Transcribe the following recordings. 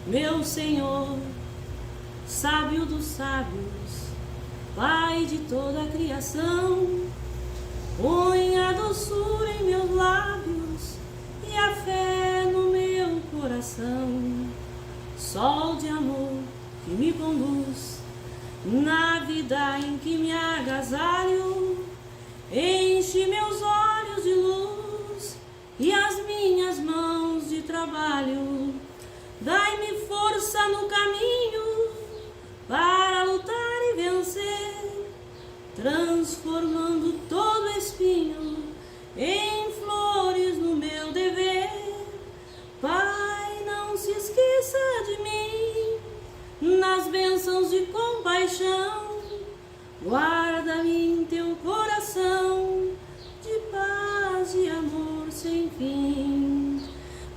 meu Senhor, sábio dos sábios, Pai de toda a criação, põe a doçura em meus lábios e a fé no meu coração. Sol de amor que me conduz na vida em que me agasalho, enche meus olhos de luz e as minhas mãos de trabalho. Dai-me força no caminho para lutar e vencer, transformando todo espinho em flores no meu dever. Pai, não se esqueça de mim nas bênçãos de compaixão, guarda-me em teu coração de paz e amor sem fim.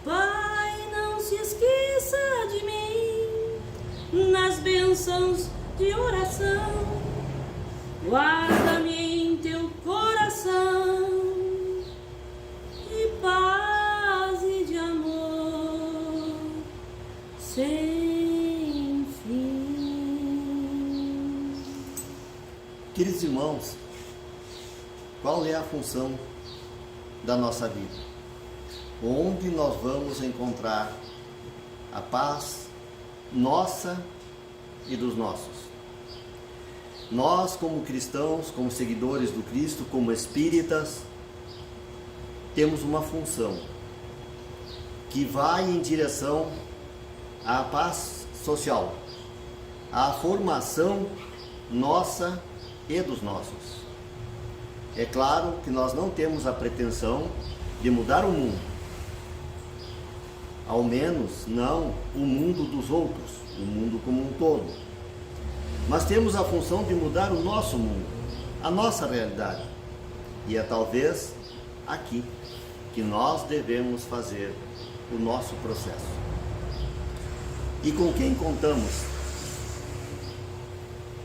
Pai, não se esqueça de mim nas bênçãos de oração, guarda-me em teu coração de paz e de amor sem fim. Queridos irmãos, qual é a função da nossa vida? Onde nós vamos encontrar a paz nossa e dos nossos? Nós, como cristãos, como seguidores do Cristo, como espíritas, temos uma função que vai em direção à paz social, à formação nossa e dos nossos. É claro que nós não temos a pretensão de mudar o mundo, ao menos não o mundo dos outros, o mundo como um todo. Mas temos a função de mudar o nosso mundo, a nossa realidade. E é talvez aqui que nós devemos fazer o nosso processo. E com quem contamos?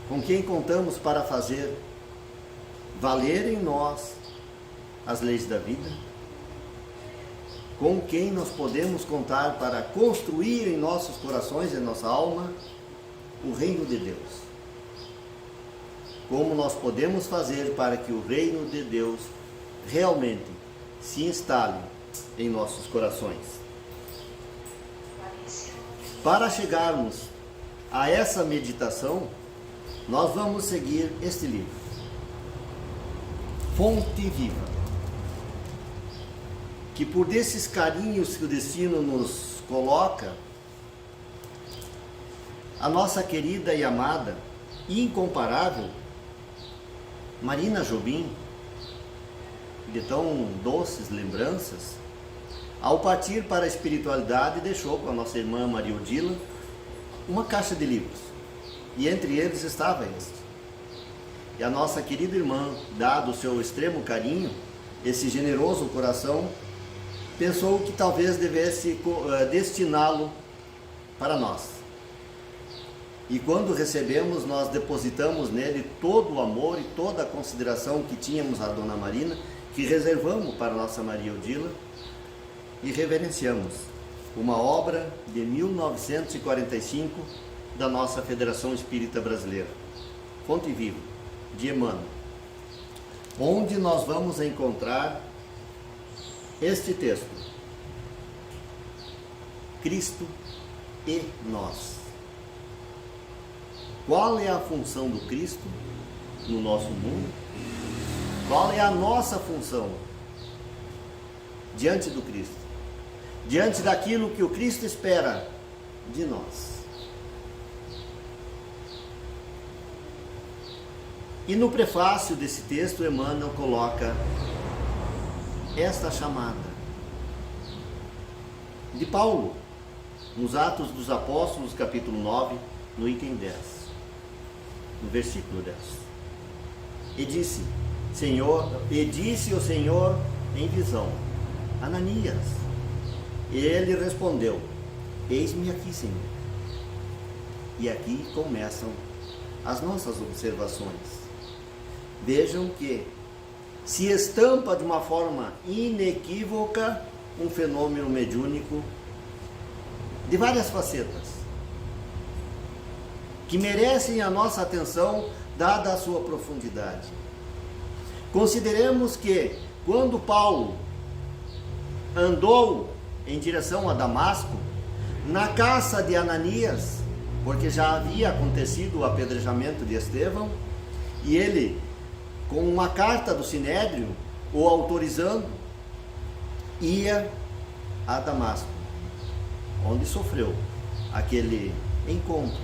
Com quem contamos para fazer valer em nós as leis da vida? Com quem nós podemos contar para construir em nossos corações e em nossa alma o reino de Deus? Como nós podemos fazer para que o reino de Deus realmente se instale em nossos corações? Para chegarmos a essa meditação, nós vamos seguir este livro, Fonte Viva, que por desses carinhos que o destino nos coloca, a nossa querida e amada e incomparável Marina Jobim, de tão doces lembranças, ao partir para a espiritualidade, deixou com a nossa irmã Maria Odila uma caixa de livros, e entre eles estava este. E a nossa querida irmã, dado o seu extremo carinho, esse generoso coração, pensou que talvez devesse destiná-lo para nós. E quando recebemos, nós depositamos nele todo o amor e toda a consideração que tínhamos à Dona Marina, que reservamos para a nossa Maria Odila, e reverenciamos uma obra de 1945 da nossa Federação Espírita Brasileira, Fonte Viva, de Emmanuel, onde nós vamos encontrar este texto: Cristo e nós. Qual é a função do Cristo no nosso mundo? Qual é a nossa função diante do Cristo? Diante daquilo que o Cristo espera de nós. E no prefácio desse texto, Emmanuel coloca esta chamada de Paulo, nos Atos dos Apóstolos, capítulo 9, no item 10, no versículo 10. E disse o Senhor em visão: Ananias. E ele respondeu: Eis-me aqui, Senhor. E aqui começam as nossas observações. Vejam que se estampa de uma forma inequívoca um fenômeno mediúnico de várias facetas. que merecem a nossa atenção, dada a sua profundidade. Consideremos que, quando Paulo andou em direção a Damasco, na caça de Ananias, porque já havia acontecido o apedrejamento de Estevão, e ele, com uma carta do Sinédrio, o autorizando, ia a Damasco, onde sofreu aquele encontro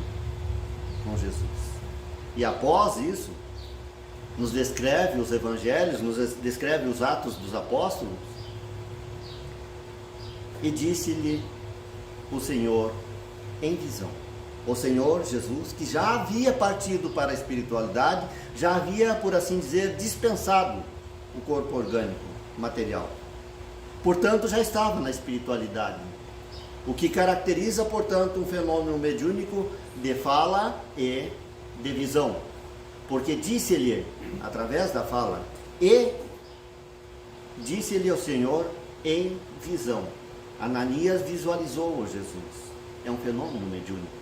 com Jesus. E após isso, nos descreve os evangelhos, nos descreve os Atos dos Apóstolos, e disse-lhe o Senhor em visão. O Senhor Jesus, que já havia partido para a espiritualidade, já havia, por assim dizer, dispensado o corpo orgânico, material. Portanto, já estava na espiritualidade. O que caracteriza, portanto, um fenômeno mediúnico de fala e de visão. Porque disse-lhe, através da fala, e disse-lhe o Senhor em visão. Ananias visualizou Jesus. É um fenômeno mediúnico.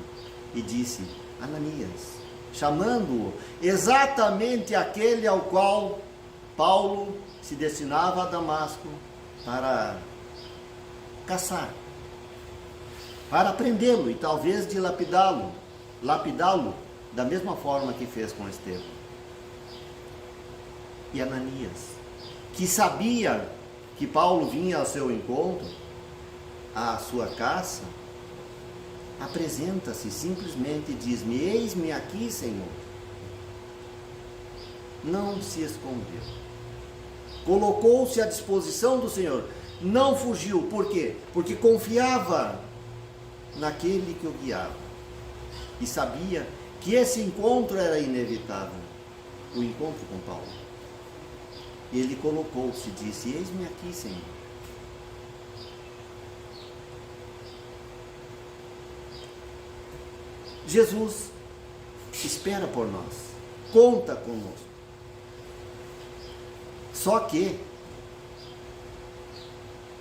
E disse, Ananias, chamando-o, exatamente aquele ao qual Paulo se destinava a Damasco para caçar, para prendê-lo e talvez dilapidá-lo, lapidá-lo da mesma forma que fez com Estevão. E Ananias, que sabia que Paulo vinha ao seu encontro, à sua caça, apresenta-se simplesmente e diz-me, eis-me aqui, Senhor. Não se escondeu. Colocou-se à disposição do Senhor. Não fugiu. Por quê? Porque confiava naquele que o guiava. E sabia que esse encontro era inevitável. O encontro com Paulo. Ele colocou-se e disse, eis-me aqui, Senhor. Jesus espera por nós, conta conosco. Só que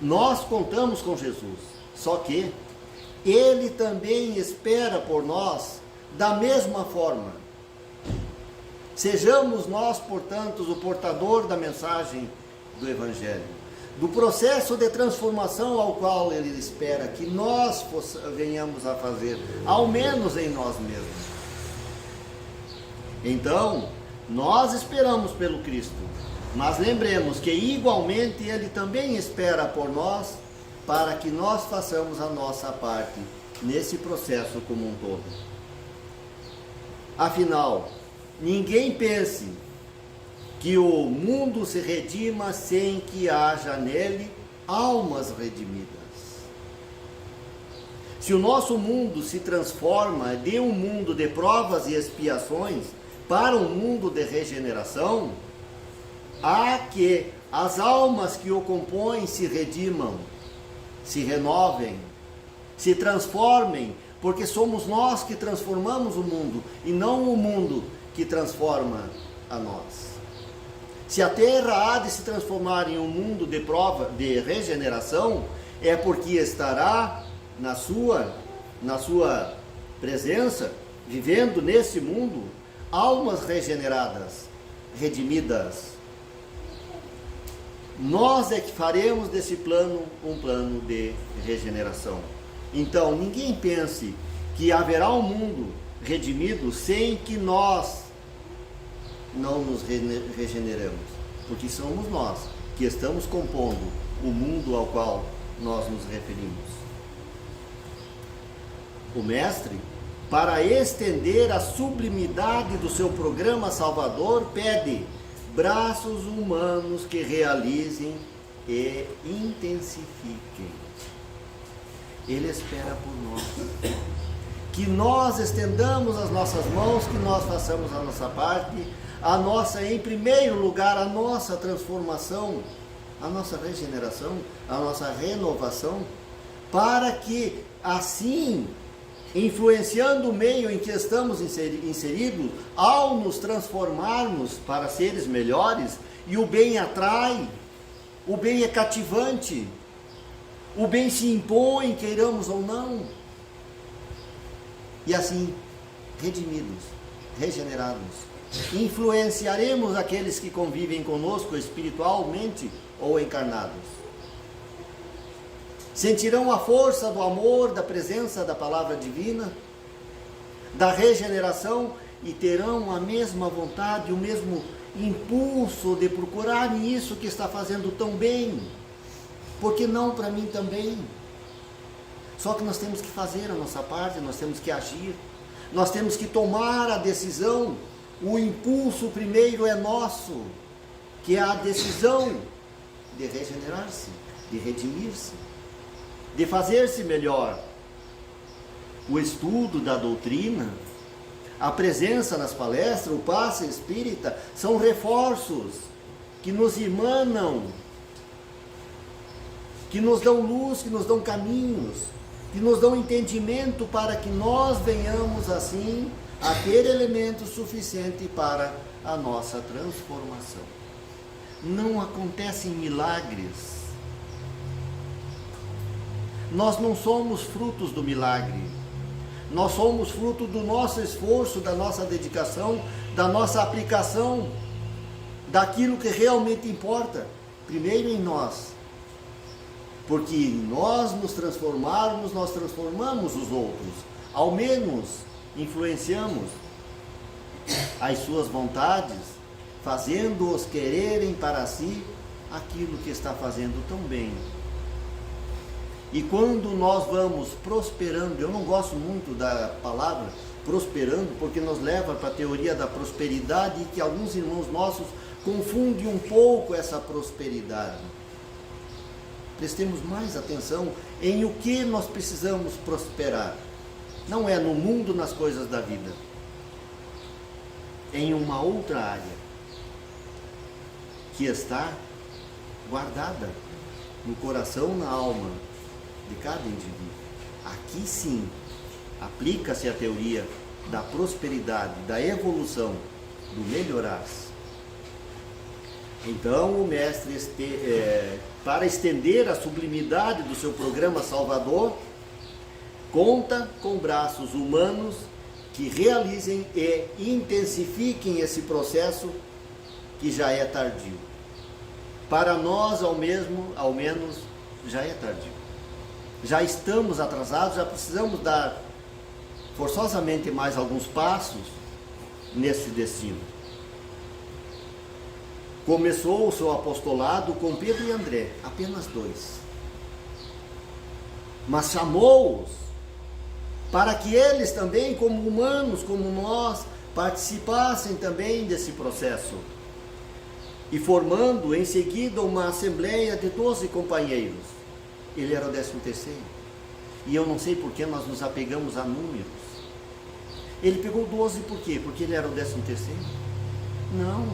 nós contamos com Jesus, só que Ele também espera por nós da mesma forma. Sejamos nós, portanto, o portador da mensagem do Evangelho, do processo de transformação ao qual Ele espera que nós venhamos a fazer, ao menos em nós mesmos. Então, nós esperamos pelo Cristo, mas lembremos que igualmente Ele também espera por nós, para que nós façamos a nossa parte nesse processo como um todo. Afinal, ninguém pense que o mundo se redima sem que haja nele almas redimidas. Se o nosso mundo se transforma de um mundo de provas e expiações para um mundo de regeneração, há que as almas que o compõem se redimam, se renovem, se transformem, porque somos nós que transformamos o mundo e não o mundo que transforma a nós. Se a Terra há de se transformar em um mundo de prova, de regeneração, é porque estará na sua presença, vivendo nesse mundo, almas regeneradas, redimidas. Nós é que faremos desse plano um plano de regeneração. Então, ninguém pense que haverá um mundo redimido sem que nós não nos regeneramos, porque somos nós que estamos compondo o mundo ao qual nós nos referimos. O Mestre, para estender a sublimidade do seu programa salvador, pede braços humanos que realizem e intensifiquem. Ele espera por nós, que nós estendamos as nossas mãos, que nós façamos a nossa parte, em primeiro lugar, a nossa transformação, a nossa regeneração, a nossa renovação, para que assim, influenciando o meio em que estamos inseridos, ao nos transformarmos para seres melhores, e o bem atrai, o bem é cativante, o bem se impõe, queiramos ou não, e assim redimidos, regenerados. Influenciaremos aqueles que convivem conosco espiritualmente ou encarnados. Sentirão a força do amor, da presença da palavra divina, da regeneração, e terão a mesma vontade, o mesmo impulso de procurarem isso que está fazendo tão bem. Por que não para mim também? Só que nós temos que fazer a nossa parte, nós temos que agir, nós temos que tomar a decisão. O impulso primeiro é nosso, que é a decisão de regenerar-se, de redimir-se, de fazer-se melhor. O estudo da doutrina, a presença nas palestras, o passe espírita, são reforços que nos emanam, que nos dão luz, que nos dão caminhos, que nos dão entendimento para que nós venhamos assim a ter elemento suficiente para a nossa transformação. Não acontecem milagres. Nós não somos frutos do milagre. Nós somos fruto do nosso esforço, da nossa dedicação, da nossa aplicação, daquilo que realmente importa, primeiro em nós. Porque nós nos transformarmos, nós transformamos os outros. Ao menos influenciamos as suas vontades, fazendo-os quererem para si aquilo que está fazendo tão bem. E quando nós vamos prosperando, eu não gosto muito da palavra prosperando, porque nos leva para a teoria da prosperidade, e que alguns irmãos nossos confundem um pouco essa prosperidade. Prestemos mais atenção em o que nós precisamos prosperar. Não é no mundo, nas coisas da vida. Em uma outra área que está guardada no coração, na alma de cada indivíduo. Aqui sim aplica-se a teoria da prosperidade, da evolução, do melhorar-se. Então o mestre, para estender a sublimidade do seu programa salvador, conta com braços humanos que realizem e intensifiquem esse processo que já é tardio. Para nós, ao menos, já é tardio. Já estamos atrasados, já precisamos dar forçosamente mais alguns passos nesse destino. Começou o seu apostolado com Pedro e André, apenas 2. Mas chamou-os para que eles também, como humanos, como nós, participassem também desse processo. E formando em seguida uma assembleia de 12 companheiros. Ele era o 13º. E eu não sei por que nós nos apegamos a números. Ele pegou 12 por quê? Porque ele era o 13º? Não.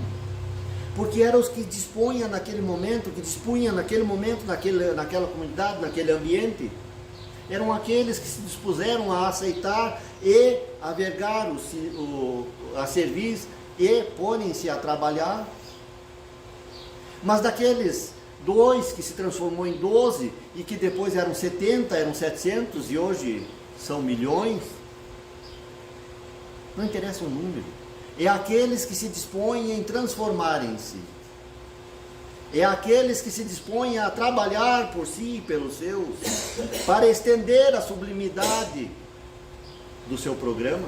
Porque eram os que dispunham naquele momento, naquela comunidade, naquele ambiente. Eram aqueles que se dispuseram a aceitar e a vergar a serviço e porem-se a trabalhar. Mas daqueles 2 que se transformou em 12 e que depois eram 70, eram 700 e hoje são milhões, não interessa o número. É aqueles que se dispõem em transformarem-se. É aqueles que se dispõem a trabalhar por si e pelos seus, para estender a sublimidade do seu programa.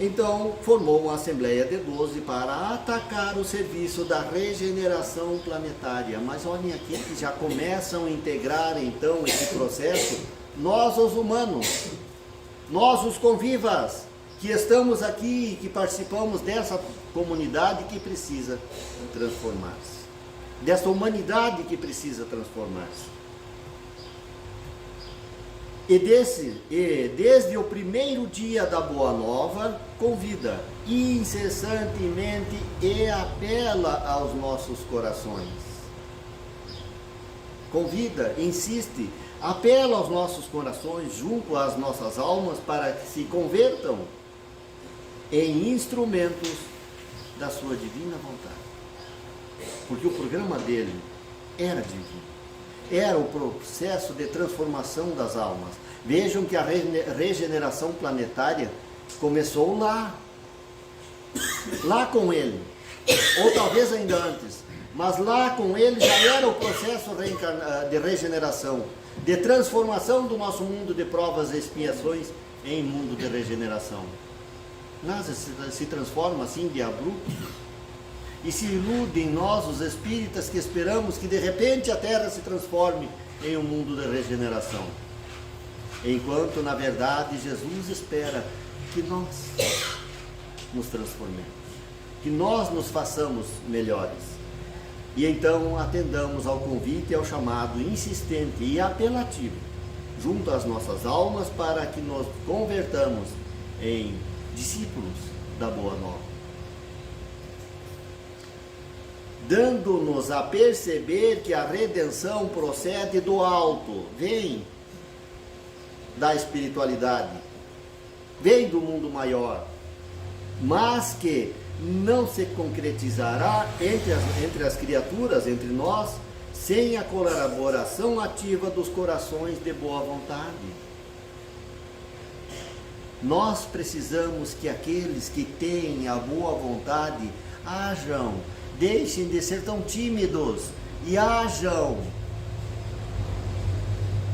Então, formou uma assembleia de 12 para atacar o serviço da regeneração planetária. Mas olhem aqui que já começam a integrar então esse processo, nós os humanos, nós os convivas, que estamos aqui e que participamos dessa comunidade que precisa transformar-se, dessa humanidade que precisa transformar-se. E desde o primeiro dia da Boa Nova, convida incessantemente e apela aos nossos corações. Convida, insiste, apela aos nossos corações, junto às nossas almas, para que se convertam em instrumentos da sua divina vontade. Porque o programa dele era divino. era o processo de transformação das almas. Vejam que a regeneração planetária começou lá com ele, ou talvez ainda antes, mas lá com ele já era o processo de regeneração, de transformação do nosso mundo de provas e expiações em mundo de regeneração. Nada se transforma assim de abrupto, e se ilude em nós, os espíritas, que esperamos que de repente a Terra se transforme em um mundo de regeneração. Enquanto, na verdade, Jesus espera que nós nos transformemos, que nós nos façamos melhores. E então atendamos ao convite e ao chamado insistente e apelativo, junto às nossas almas, para que nos convertamos em discípulos da Boa Nova, dando-nos a perceber que a redenção procede do alto, vem da espiritualidade, vem do mundo maior, mas que não se concretizará entre as criaturas, entre nós, sem a colaboração ativa dos corações de boa vontade. Nós precisamos que aqueles que têm a boa vontade hajam, deixem de ser tão tímidos e hajam.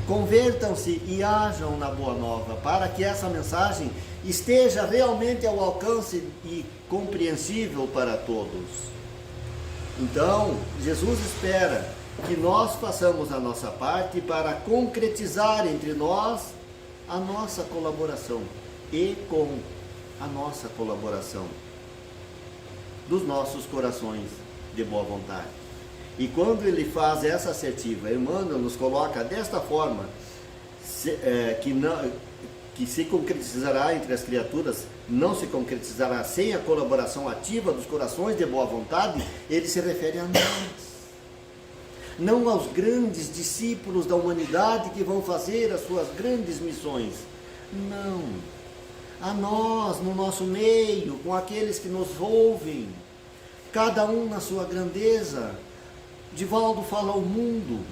Convertam-se e hajam na Boa Nova, para que essa mensagem esteja realmente ao alcance e compreensível para todos. Então, Jesus espera que nós façamos a nossa parte para concretizar entre nós a nossa colaboração e com a nossa colaboração dos nossos corações de boa vontade. E quando ele faz essa assertiva, Emmanuel nos coloca desta forma, que se concretizará entre as criaturas, não se concretizará sem a colaboração ativa dos corações de boa vontade, ele se refere a nós, não aos grandes discípulos da humanidade que vão fazer as suas grandes missões, não, a nós, no nosso meio, com aqueles que nos ouvem, cada um na sua grandeza. Divaldo fala ao mundo,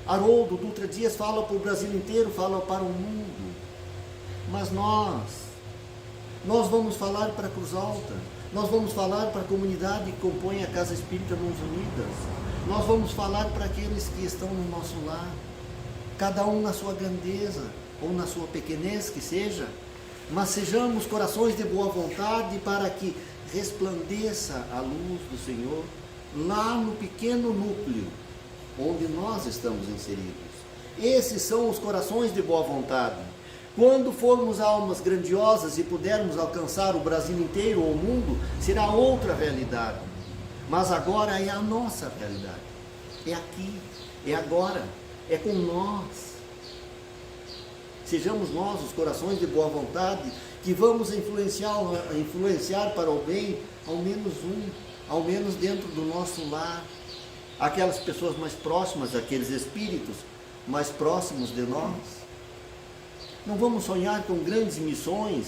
Haroldo Dutra Dias fala para o Brasil inteiro, fala para o mundo. Mas nós vamos falar para a Cruz Alta, nós vamos falar para a comunidade que compõe a Casa Espírita Mãos Unidas, nós vamos falar para aqueles que estão no nosso lar, cada um na sua grandeza, ou na sua pequenez que seja, mas sejamos corações de boa vontade para que resplandeça a luz do Senhor lá no pequeno núcleo onde nós estamos inseridos. Esses são os corações de boa vontade. Quando formos almas grandiosas e pudermos alcançar o Brasil inteiro ou o mundo, será outra realidade. Mas agora é a nossa realidade. É aqui, é agora, é com nós. Sejamos nós os corações de boa vontade que vamos influenciar para o bem ao menos dentro do nosso lar, aquelas pessoas mais próximas, aqueles espíritos mais próximos de nós. Não vamos sonhar com grandes missões,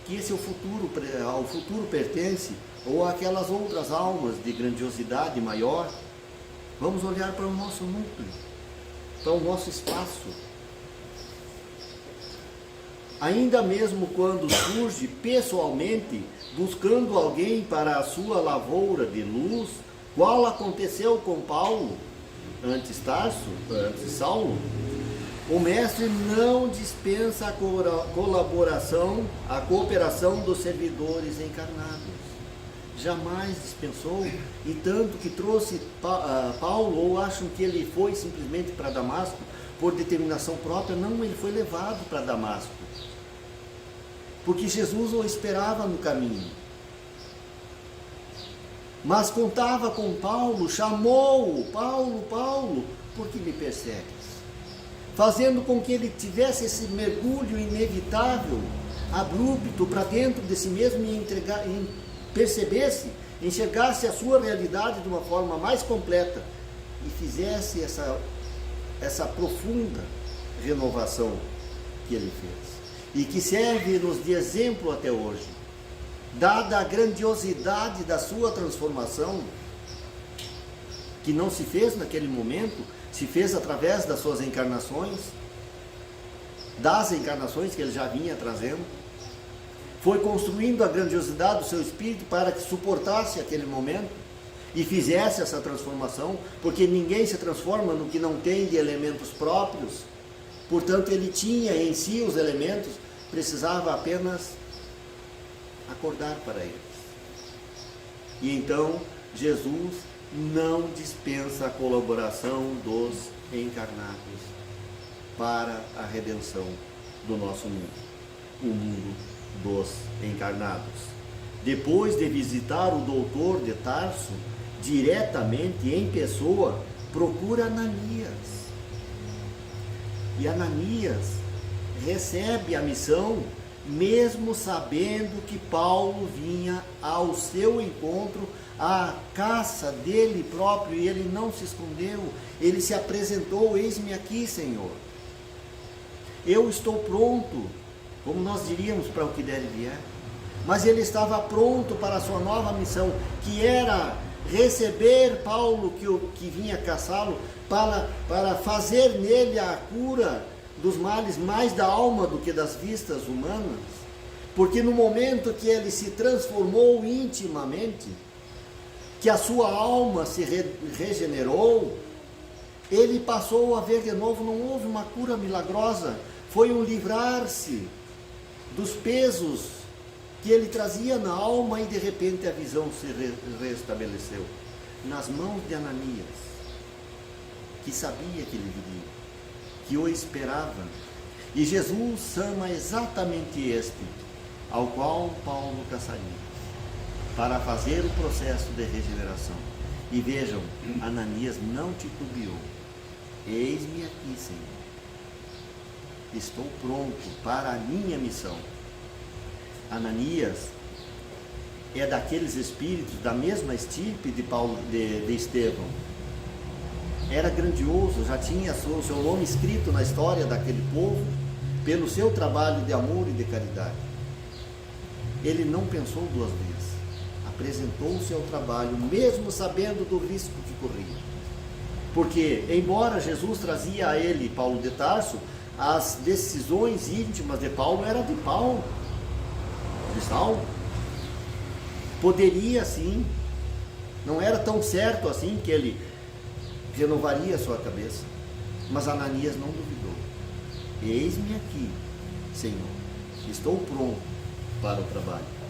que esse ao futuro pertence, ou aquelas outras almas de grandiosidade maior. Vamos olhar para o nosso núcleo, para o nosso espaço. Ainda mesmo quando surge pessoalmente, buscando alguém para a sua lavoura de luz, qual aconteceu com Paulo, antes Saulo, o mestre não dispensa a colaboração, a cooperação dos servidores encarnados. Jamais dispensou, e tanto que trouxe Paulo, ou acham que ele foi simplesmente para Damasco por determinação própria. Não, ele foi levado para Damasco, porque Jesus o esperava no caminho. Mas contava com Paulo, chamou-o, Paulo, por que me persegues? Fazendo com que ele tivesse esse mergulho inevitável, abrupto, para dentro de si mesmo e percebesse, enxergasse a sua realidade de uma forma mais completa e fizesse essa profunda renovação que ele fez. E que serve-nos de exemplo até hoje. Dada a grandiosidade da sua transformação, que não se fez naquele momento, se fez através das suas encarnações, das encarnações que ele já vinha trazendo. Foi construindo a grandiosidade do seu espírito para que suportasse aquele momento e fizesse essa transformação, porque ninguém se transforma no que não tem de elementos próprios. Portanto, ele tinha em si os elementos, precisava apenas acordar para eles. E então, Jesus não dispensa a colaboração dos encarnados para a redenção do nosso mundo, o mundo dos encarnados. Depois de visitar o doutor de Tarso, diretamente em pessoa, procura Ananias. E Ananias recebe a missão, mesmo sabendo que Paulo vinha ao seu encontro, à caça dele próprio, e ele não se escondeu, ele se apresentou: eis-me aqui, Senhor. Eu estou pronto, como nós diríamos, para o que der e vier. Mas ele estava pronto para a sua nova missão, que era receber Paulo, que vinha caçá-lo, para fazer nele a cura dos males, mais da alma do que das vistas humanas. Porque no momento que ele se transformou intimamente, que a sua alma se regenerou, ele passou a ver de novo. Não houve uma cura milagrosa, foi um livrar-se dos pesos que ele trazia na alma, e de repente a visão se restabeleceu nas mãos de Ananias, que sabia que ele viria, que o esperava. E Jesus chama exatamente este, ao qual Paulo caçaria, para fazer o processo de regeneração. E vejam, Ananias não titubeou: eis-me aqui, Senhor, estou pronto para a minha missão. Ananias é daqueles espíritos da mesma estirpe de Paulo, de Estevão. Era grandioso, já tinha o seu nome escrito na história daquele povo, pelo seu trabalho de amor e de caridade. Ele não pensou duas vezes, apresentou o seu trabalho, mesmo sabendo do risco que corria. Porque, embora Jesus trazia a ele, Paulo de Tarso, as decisões íntimas de Paulo eram de Paulo, de Saulo. Poderia sim, não era tão certo assim que ele renovaria a sua cabeça, mas Ananias não duvidou: eis-me aqui, Senhor, estou pronto para o trabalho.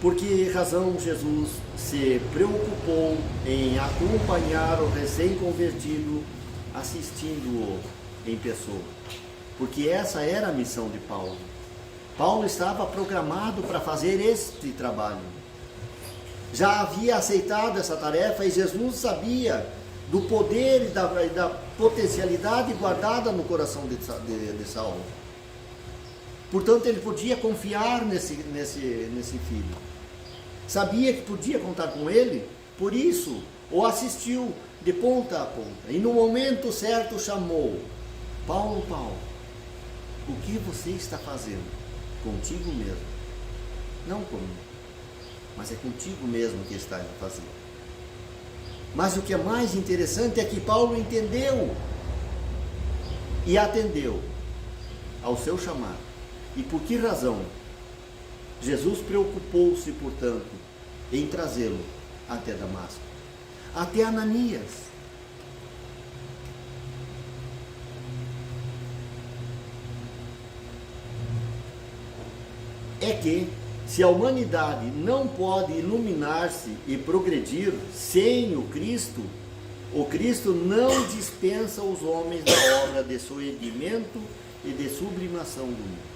Por que razão Jesus se preocupou em acompanhar o recém-convertido, assistindo-o em pessoa? Porque essa era a missão de Paulo. Paulo estava programado para fazer este trabalho. Já havia aceitado essa tarefa, e Jesus sabia do poder e da potencialidade guardada no coração de Saulo. Portanto, ele podia confiar nesse filho. Sabia que podia contar com ele, por isso o assistiu de ponta a ponta. E no momento certo chamou: Paulo, Paulo, o que você está fazendo? Contigo mesmo. Não comigo, mas é contigo mesmo que está a fazer. Mas o que é mais interessante é que Paulo entendeu e atendeu ao seu chamado. E por que razão? Jesus preocupou-se, portanto, em trazê-lo até Damasco, até Ananias. É que, se a humanidade não pode iluminar-se e progredir sem o Cristo não dispensa os homens da obra de soerguimento e de sublimação do mundo.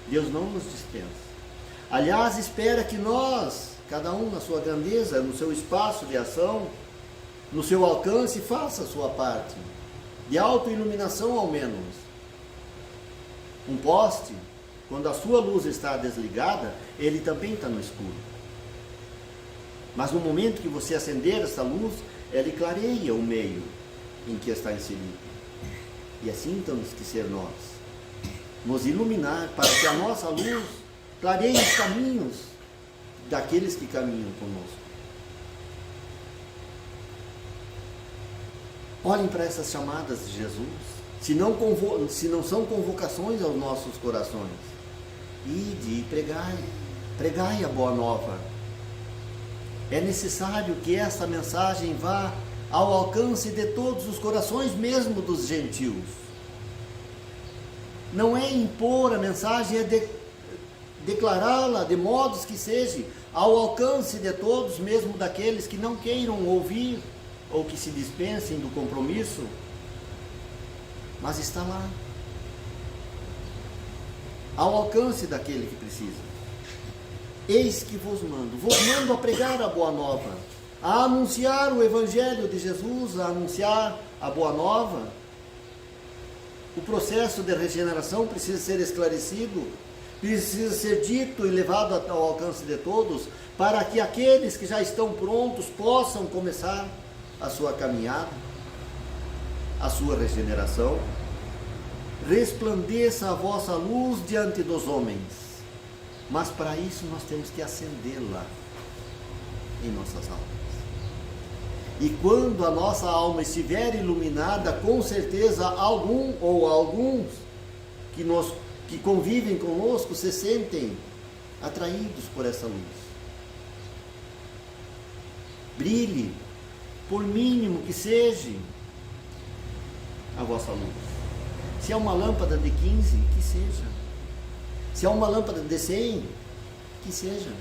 Deus não nos dispensa. Aliás, espera que nós, cada um na sua grandeza, no seu espaço de ação, no seu alcance, faça a sua parte, de autoiluminação ao menos. Um poste, quando a sua luz está desligada, ele também está no escuro. Mas no momento que você acender essa luz, ele clareia o meio em que está inserido. E assim temos que ser nós. Nos iluminar para que a nossa luz clareie os caminhos daqueles que caminham conosco. Olhem para essas chamadas de Jesus, se não são convocações aos nossos corações. Ide e pregai a boa nova. É necessário que essa mensagem vá ao alcance de todos os corações, mesmo dos gentios. Não é impor a mensagem, é declará-la de modos que seja ao alcance de todos, mesmo daqueles que não queiram ouvir ou que se dispensem do compromisso, mas está lá, ao alcance daquele que precisa. Eis que vos mando a pregar a boa nova, a anunciar o Evangelho de Jesus, a anunciar a boa nova. O processo de regeneração precisa ser esclarecido, precisa ser dito e levado ao alcance de todos, para que aqueles que já estão prontos possam começar a sua caminhada, a sua regeneração. Resplandeça a vossa luz diante dos homens, mas para isso nós temos que acendê-la em nossas almas. E quando a nossa alma estiver iluminada, com certeza algum ou alguns que convivem conosco se sentem atraídos por essa luz. Brilhe, por mínimo que seja, a vossa luz. Se é uma lâmpada de 15, que seja. Se é uma lâmpada de 100, que seja.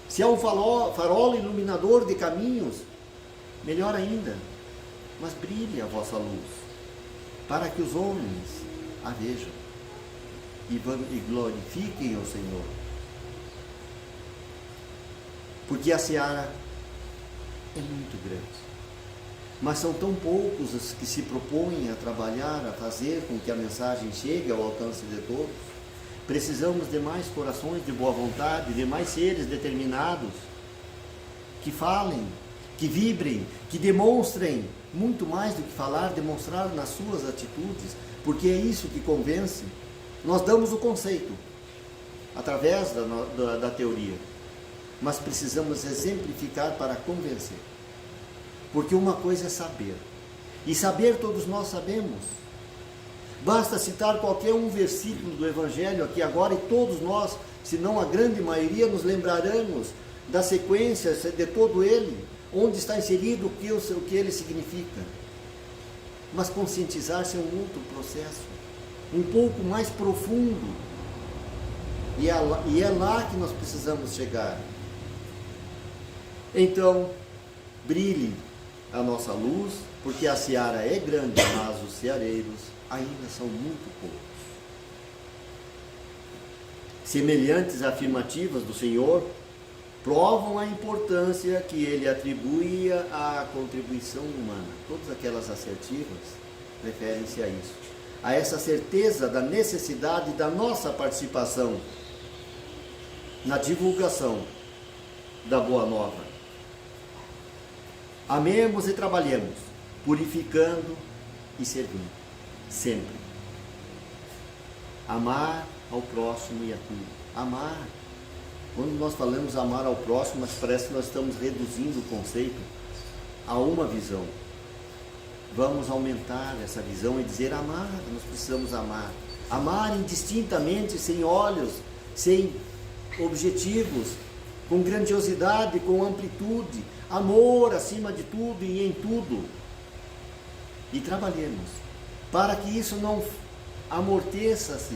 Se é um farol iluminador de caminhos, melhor ainda. Mas brilhe a vossa luz, para que os homens a vejam e glorifiquem o Senhor. Porque a seara é muito grande, mas são tão poucos os que se propõem a trabalhar, a fazer com que a mensagem chegue ao alcance de todos. Precisamos de mais corações de boa vontade, de mais seres determinados, que falem, que vibrem, que demonstrem, muito mais do que falar, demonstrar nas suas atitudes, porque é isso que convence. Nós damos o conceito, através da teoria, mas precisamos exemplificar para convencer. Porque uma coisa é saber, e saber todos nós sabemos. Basta citar qualquer um versículo do Evangelho aqui agora, e todos nós, se não a grande maioria, nos lembraremos da sequência de todo ele, onde está inserido o que ele significa. Mas conscientizar-se é um outro processo, um pouco mais profundo, e é lá que nós precisamos chegar. Então, brilhe a nossa luz, porque a seara é grande, mas os ceareiros ainda são muito poucos. Semelhantes afirmativas do Senhor provam a importância que ele atribuía à contribuição humana. Todas aquelas assertivas referem-se a isso, a essa certeza da necessidade da nossa participação na divulgação da Boa Nova. Amemos e trabalhemos, purificando e servindo, sempre. Amar ao próximo e a tudo. Amar. Quando nós falamos amar ao próximo, mas parece que nós estamos reduzindo o conceito a uma visão. Vamos aumentar essa visão e dizer amar, nós precisamos amar. Amar indistintamente, sem olhos, sem objetivos, com grandiosidade, com amplitude, amor acima de tudo e em tudo. E trabalhemos para que isso não amorteça-se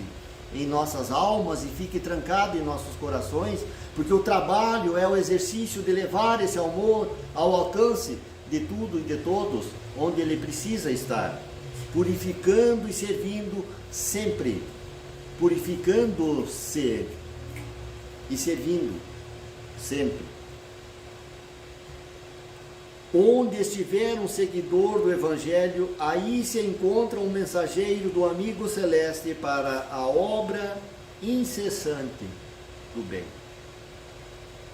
em nossas almas e fique trancado em nossos corações, porque o trabalho é o exercício de levar esse amor ao alcance de tudo e de todos, onde ele precisa estar, purificando e servindo sempre, purificando-se e servindo sempre. Onde estiver um seguidor do Evangelho, aí se encontra um mensageiro do amigo celeste para a obra incessante do bem.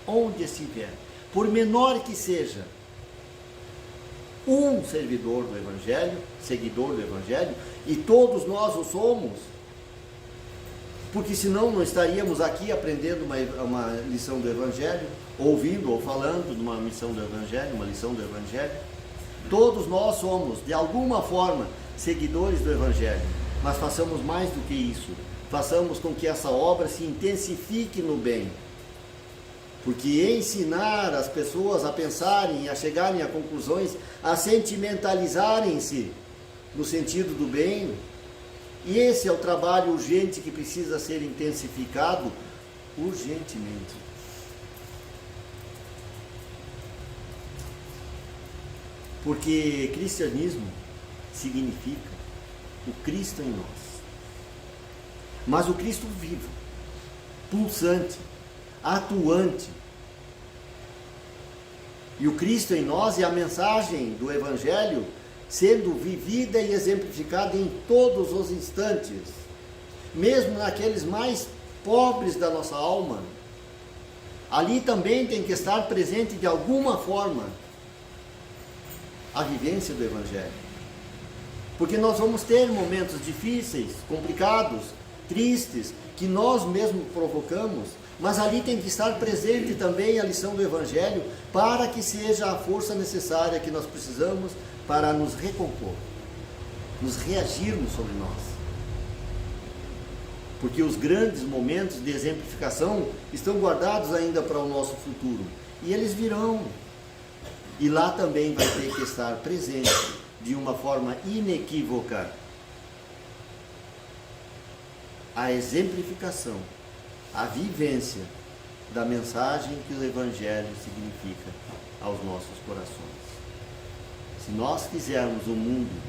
Onde estiver, por menor que seja, um servidor do Evangelho, seguidor do Evangelho, e todos nós o somos, porque senão não estaríamos aqui aprendendo uma lição do Evangelho, ouvindo ou falando de uma missão do Evangelho, uma lição do Evangelho. Todos nós somos, de alguma forma, seguidores do Evangelho, mas façamos mais do que isso. Façamos com que essa obra se intensifique no bem. Porque ensinar as pessoas a pensarem, a chegarem a conclusões, a sentimentalizarem-se no sentido do bem, e esse é o trabalho urgente que precisa ser intensificado urgentemente. Porque cristianismo significa o Cristo em nós. Mas o Cristo vivo, pulsante, atuante. E o Cristo em nós é a mensagem do Evangelho sendo vivida e exemplificada em todos os instantes, mesmo naqueles mais pobres da nossa alma. Ali também tem que estar presente de alguma forma a vivência do Evangelho. Porque nós vamos ter momentos difíceis, complicados, tristes, que nós mesmos provocamos, mas ali tem que estar presente também a lição do Evangelho para que seja a força necessária que nós precisamos para nos recompor, nos reagirmos sobre nós. Porque os grandes momentos de exemplificação estão guardados ainda para o nosso futuro. E eles virão. E lá também vai ter que estar presente de uma forma inequívoca a exemplificação, a vivência da mensagem que o Evangelho significa aos nossos corações. Se nós quisermos um mundo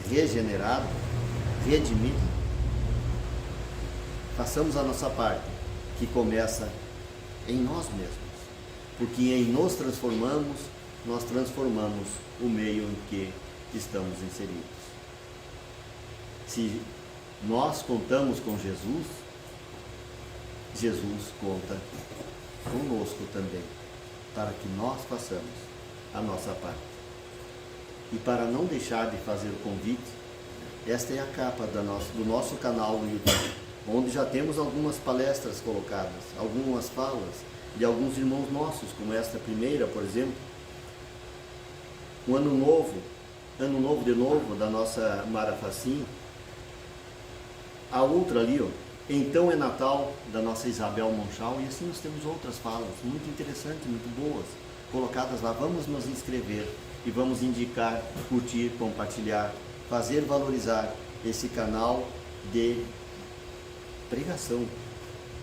regenerado, redimido, façamos a nossa parte, que começa em nós mesmos. Porque em nos transformamos, nós transformamos o meio em que estamos inseridos. Se nós contamos com Jesus, Jesus conta conosco também, para que nós façamos a nossa parte. E para não deixar de fazer o convite, esta é a capa do nosso canal no YouTube, onde já temos algumas palestras colocadas, algumas falas de alguns irmãos nossos, como esta primeira, por exemplo. O ano novo de novo, da nossa Mara Facim. A outra ali, ó, Então é Natal, da nossa Isabel Monchal, e assim nós temos outras falas, muito interessantes, muito boas, colocadas lá. Vamos nos inscrever e vamos indicar, curtir, compartilhar, fazer valorizar esse canal de pregação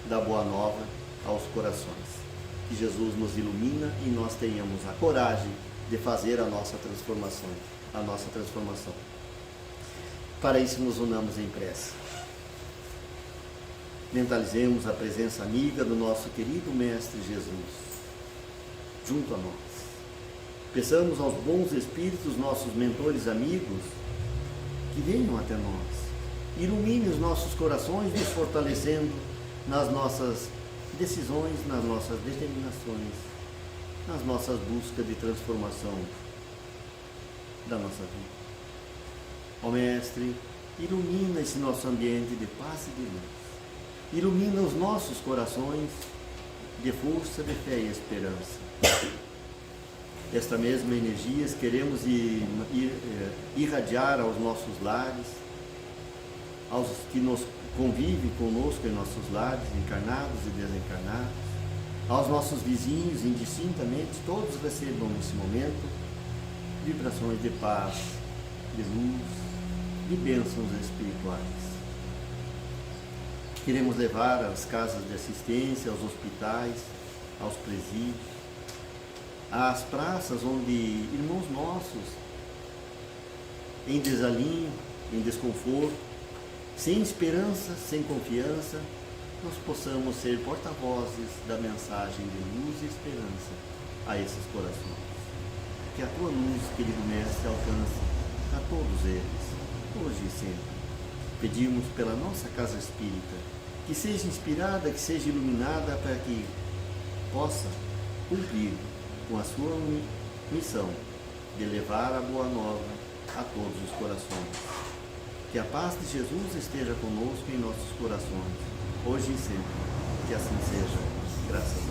da Boa Nova aos corações. Que Jesus nos ilumina e nós tenhamos a coragem de fazer a nossa transformação. Para isso nos unamos em prece. Mentalizemos a presença amiga do nosso querido Mestre Jesus junto a nós. Peçamos aos bons espíritos, nossos mentores amigos, que venham até nós. Ilumine os nossos corações, nos fortalecendo nas nossas decisões, nas nossas determinações, nas nossas buscas de transformação da nossa vida. Ó Mestre, ilumina esse nosso ambiente de paz e de luz. Ilumina os nossos corações de força, de fé e esperança. Esta mesma energia queremos irradiar aos nossos lares, aos que nos convivem conosco em nossos lares, encarnados e desencarnados, aos nossos vizinhos, indistintamente, todos recebam nesse momento vibrações de paz, de luz, de bênçãos espirituais. Queremos levar às casas de assistência, aos hospitais, aos presídios, às praças onde irmãos nossos, em desalinho, em desconforto, sem esperança, sem confiança, nós possamos ser porta-vozes da mensagem de luz e esperança a esses corações. Que a tua luz, querido Mestre, alcance a todos eles, hoje e sempre. Pedimos pela nossa casa espírita, que seja inspirada, que seja iluminada, para que possa cumprir com a sua missão de levar a boa nova a todos os corações. Que a paz de Jesus esteja conosco em nossos corações, hoje e sempre. Que assim seja. Graças a Deus.